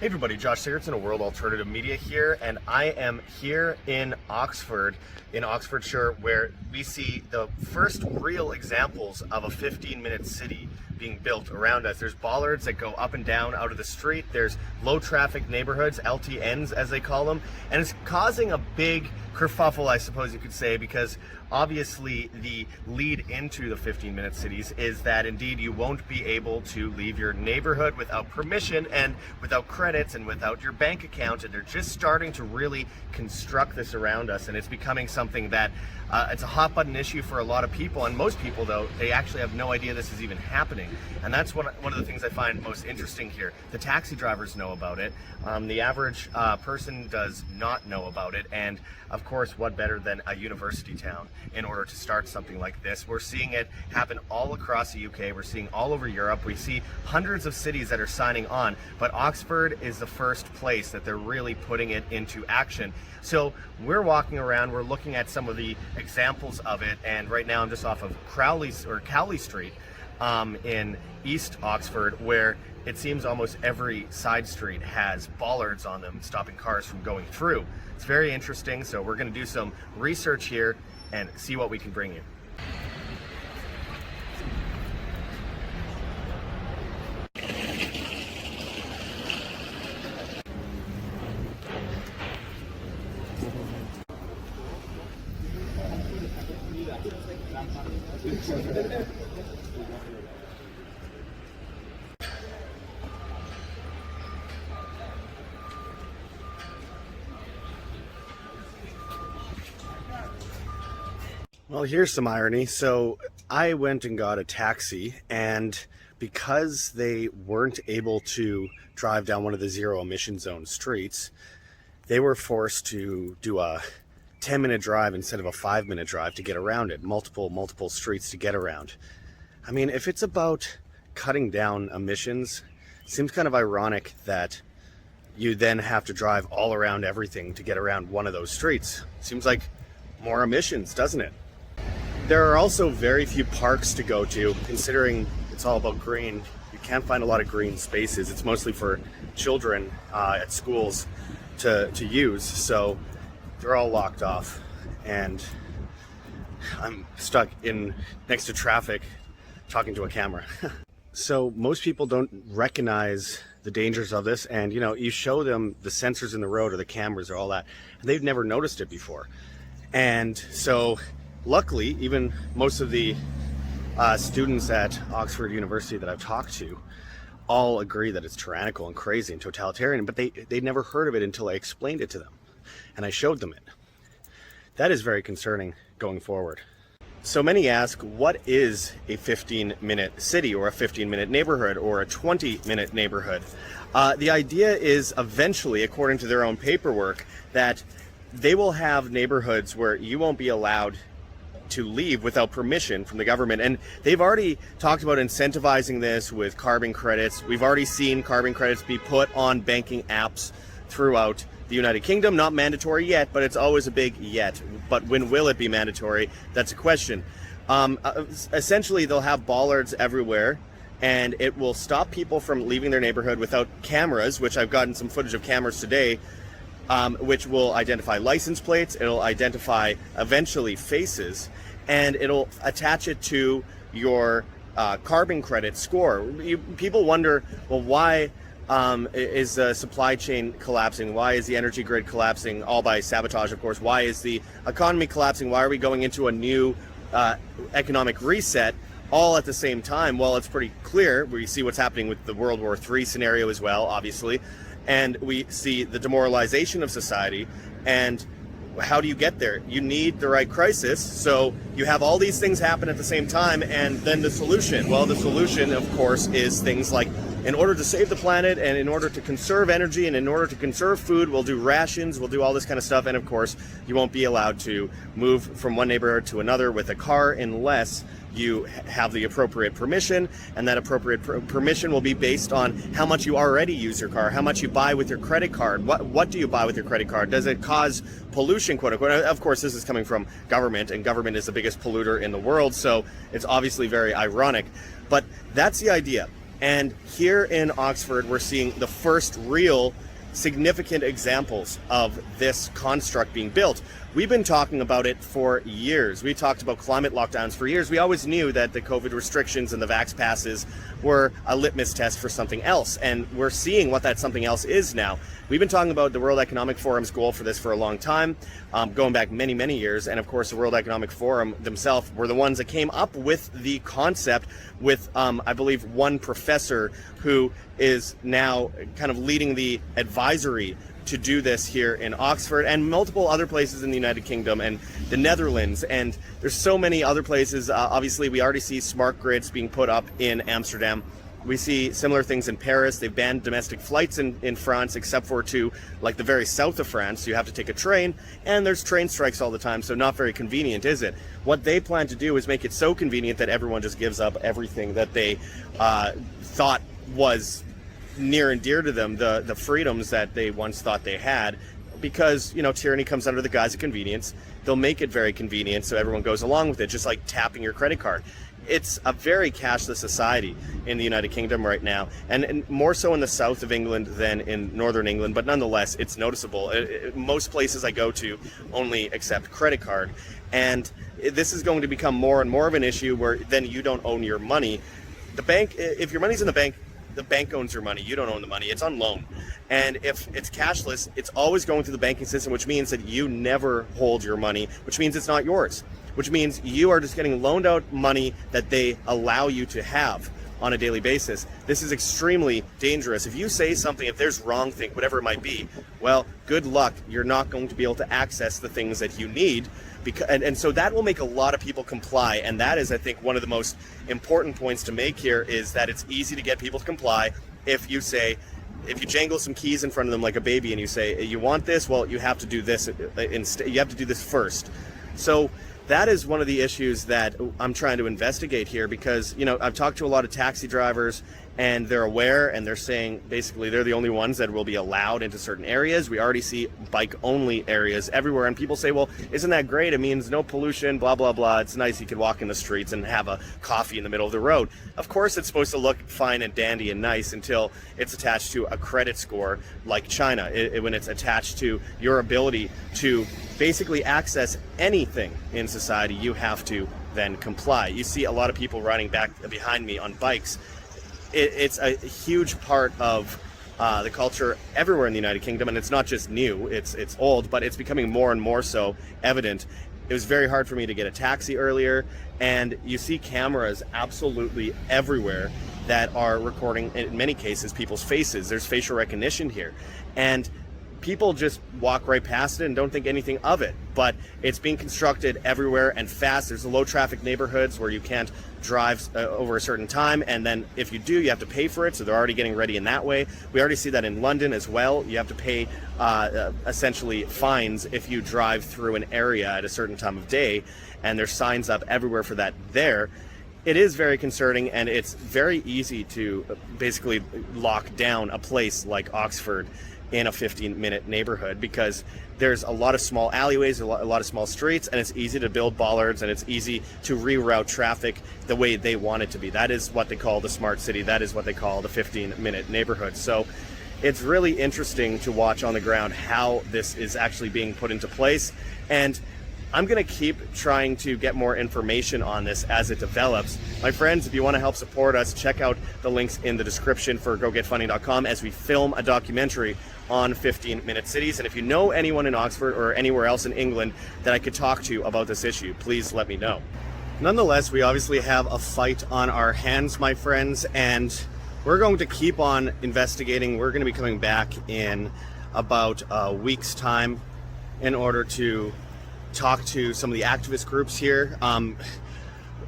Hey everybody, Josh Sigurdsson of World Alternative Media here, and I am here in Oxford, in Oxfordshire, where we see the first real examples of a 15-minute city being built around us. There's bollards that go up and down out of the street. There's low traffic neighborhoods, LTNs as they call them, and it's causing a big kerfuffle, I suppose you could say, because obviously the lead into the 15-minute cities is that indeed you won't be able to leave your neighborhood without permission and without credits and without your bank account, and they're just starting to really construct this around us, and it's becoming something that it's a hot button issue for a lot of people, and most people, though, they actually have no idea this is even happening. And that's one of the things I find most interesting here. The taxi drivers know about it. The average person does not know about it, and of course, what better than a university town in order to start something like this? We're seeing it happen all across the UK. We're seeing all over Europe. We see hundreds of cities that are signing on, but Oxford is the first place that they're really putting it into action. So we're walking around, we're looking at some of the examples of it, and right now I'm just off of Cowley Street in East Oxford, where it seems almost every side street has bollards on them stopping cars from going through. It's very interesting, so we're going to do some research here and see what we can bring you. Well, here's some irony. So I went and got a taxi, and because they weren't able to drive down one of the zero emission zone streets, they were forced to do a 10-minute drive instead of a 5-minute drive to get around it. Multiple streets to get around. I mean, if it's about cutting down emissions, it seems kind of ironic that you then have to drive all around everything to get around one of those streets. Seems like more emissions, doesn't it? There are also very few parks to go to, considering it's all about green. You can't find a lot of green spaces. It's mostly for children at schools to use, so they're all locked off, and I'm stuck in next to traffic talking to a camera. So most people don't recognize the dangers of this, and you show them the sensors in the road or the cameras or all that, and they've never noticed it before. And so luckily, even most of the students at Oxford University that I've talked to all agree that it's tyrannical and crazy and totalitarian, but they'd never heard of it until I explained it to them and I showed them it. That is very concerning going forward. So many ask, what is a 15-minute city or a 15-minute neighborhood or a 20-minute neighborhood? The idea is eventually, according to their own paperwork, that they will have neighborhoods where you won't be allowed to leave without permission from the government. And they've already talked about incentivizing this with carbon credits. We've already seen carbon credits be put on banking apps throughout the United Kingdom. Not mandatory yet, but it's always a big yet. But when will it be mandatory? That's a question. Essentially, they'll have bollards everywhere, and it will stop people from leaving their neighborhood without cameras, which I've gotten some footage of cameras today, which will identify license plates. It'll identify eventually faces, and it'll attach it to your carbon credit score. People wonder, well, why is the supply chain collapsing? Why is the energy grid collapsing? All by sabotage, of course. Why is the economy collapsing? Why are we going into a new economic reset all at the same time? Well, it's pretty clear. We see what's happening with the World War III scenario as well, obviously. And we see the demoralization of society. And how do you get there? You need the right crisis. So you have all these things happen at the same time, and then the solution. Well, the solution, of course, is things like, in order to save the planet and in order to conserve energy and in order to conserve food, we'll do rations, we'll do all this kind of stuff. And of course, you won't be allowed to move from one neighborhood to another with a car unless you have the appropriate permission, and that appropriate permission will be based on how much you already use your car, how much you buy with your credit card. What do you buy with your credit card? Does it cause pollution, quote unquote? Of course, this is coming from government, and government is the biggest polluter in the world, so it's obviously very ironic. But that's the idea. And here in Oxford, we're seeing the first real significant examples of this construct being built. We've been talking about it for years. We talked about climate lockdowns for years. We always knew that the COVID restrictions and the vax passes were a litmus test for something else. And we're seeing what that something else is now. We've been talking about the World Economic Forum's goal for this for a long time, going back many, many years. And of course, the World Economic Forum themselves were the ones that came up with the concept with, I believe, one professor who is now kind of leading the advisory to do this here in Oxford and multiple other places in the United Kingdom and the Netherlands. And there's so many other places. Obviously, we already see smart grids being put up in Amsterdam. We see similar things in Paris. They've banned domestic flights in France, except for to like the very south of France. You have to take a train, and there's train strikes all the time, so not very convenient, is it? What they plan to do is make it so convenient that everyone just gives up everything that they thought was near and dear to them, the freedoms that they once thought they had, because, you know, tyranny comes under the guise of convenience. They'll make it very convenient so everyone goes along with it, just like tapping your credit card. It's a very cashless society in the United Kingdom right now, and more so in the south of England than in northern England, but nonetheless, it's noticeable. Most places I go to only accept credit card, and this is going to become more and more of an issue where then you don't own your money. The bank, if your money's in the bank owns your money. You don't own the money. It's on loan. And if it's cashless, it's always going through the banking system, which means that you never hold your money, which means it's not yours, which means you are just getting loaned out money that they allow you to have on a daily basis. This is extremely dangerous. If you say something, if there's wrongthink, whatever it might be, well, good luck. You're not going to be able to access the things that you need. And so that will make a lot of people comply. And that is, I think, one of the most important points to make here, is that it's easy to get people to comply if you jangle some keys in front of them like a baby and you say, you want this? Well, you have to do this instead. You have to do this first. So that is one of the issues that I'm trying to investigate here, because, you know, I've talked to a lot of taxi drivers and they're aware, and they're saying basically they're the only ones that will be allowed into certain areas. We already see bike only areas everywhere, and people say, well, isn't that great? It means no pollution, blah, blah, blah. It's nice. You could walk in the streets and have a coffee in the middle of the road. Of course, it's supposed to look fine and dandy and nice until it's attached to a credit score like China. When it's attached to your ability to basically access anything in society, you have to then comply. You see a lot of people riding back behind me on bikes. It's a huge part of the culture everywhere in the United Kingdom, and it's not just new, it's old, but it's becoming more and more so evident. It was very hard for me to get a taxi earlier, and you see cameras absolutely everywhere that are recording, in many cases, people's faces. There's facial recognition here, and people just walk right past it and don't think anything of it. But it's being constructed everywhere and fast. There's low traffic neighborhoods where you can't drive over a certain time, and then if you do, you have to pay for it, so they're already getting ready in that way. We already see that in London as well. You have to pay essentially fines if you drive through an area at a certain time of day, and there's signs up everywhere for that there. It is very concerning, and it's very easy to basically lock down a place like Oxford in a 15-minute neighborhood, because there's a lot of small alleyways, a lot of small streets, and it's easy to build bollards, and it's easy to reroute traffic the way they want it to be. That is what they call the smart city. That is what they call the 15-minute neighborhood. So it's really interesting to watch on the ground how this is actually being put into place. And I'm going to keep trying to get more information on this as it develops. My friends, if you want to help support us, check out the links in the description for gogetfunding.com as we film a documentary on 15-minute cities. And if you know anyone in Oxford or anywhere else in England that I could talk to about this issue, please let me know. Nonetheless, we obviously have a fight on our hands, my friends, and we're going to keep on investigating. We're going to be coming back in about a week's time in order to talk to some of the activist groups here.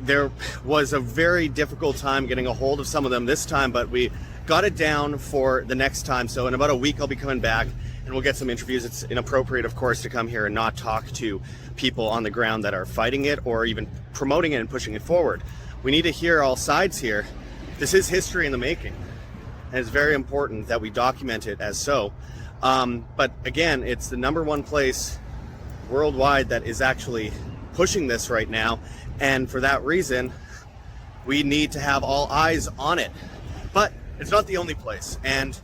There was a very difficult time getting a hold of some of them this time, but we got it down for the next time. So in about a week, I'll be coming back and we'll get some interviews. It's inappropriate, of course, to come here and not talk to people on the ground that are fighting it or even promoting it and pushing it forward. We need to hear all sides here. This is history in the making, and it's very important that we document it as so. But again, it's the #1 place worldwide that is actually pushing this right now, and for that reason we need to have all eyes on it. But It's not the only place. And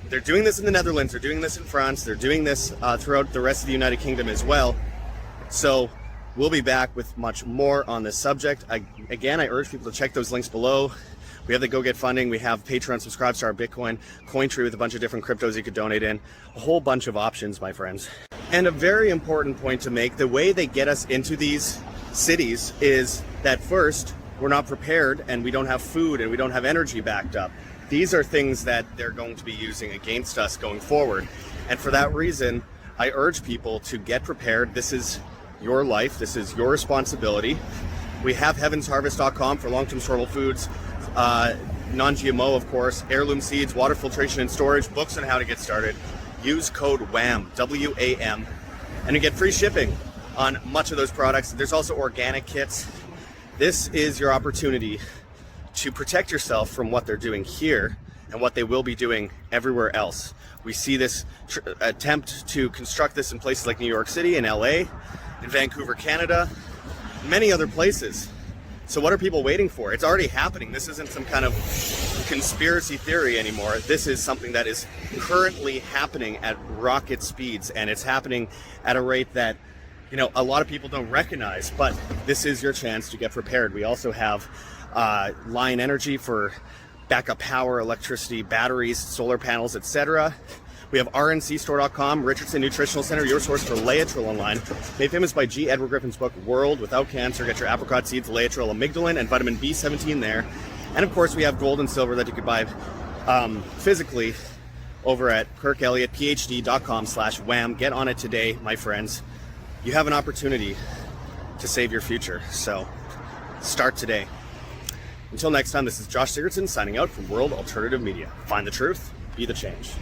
they're doing this in the Netherlands, they're doing this in France, they're doing this throughout the rest of the United Kingdom as well. So we'll be back with much more on this subject. Again, I urge people to check those links below. We have the Go Get Funding, we have Patreon, subscribe to our Bitcoin, Cointree with a bunch of different cryptos you could donate in. A whole bunch of options, my friends. And a very important point to make, the way they get us into these cities is that first, we're not prepared and we don't have food and we don't have energy backed up. These are things that they're going to be using against us going forward. And for that reason, I urge people to get prepared. This is your life. This is your responsibility. We have heavensharvest.com for long-term storable foods, non-GMO, of course, heirloom seeds, water filtration and storage, books on how to get started. Use code WHAM, W-A-M, and you get free shipping on much of those products. There's also organic kits. This is your opportunity to protect yourself from what they're doing here and what they will be doing everywhere else. We see this attempt to construct this in places like New York City and LA, in Vancouver, Canada, many other places. So what are people waiting for? It's already happening. This isn't some kind of conspiracy theory anymore. This is something that is currently happening at rocket speeds, and it's happening at a rate that, you know, a lot of people don't recognize, but this is your chance to get prepared. We also have Lion Energy for backup power, electricity, batteries, solar panels, etc. We have rncstore.com, Richardson Nutritional Center, your source for Laetrile online. Made famous by G. Edward Griffin's book, World Without Cancer. Get your apricot seeds, Laetrile, amygdalin, and vitamin B17 there. And of course, we have gold and silver that you could buy physically over at kirkelliottphd.com/wham. Get on it today, my friends. You have an opportunity to save your future, so start today. Until next time, this is Josh Sigurdson signing out from World Alternative Media. Find the truth, be the change.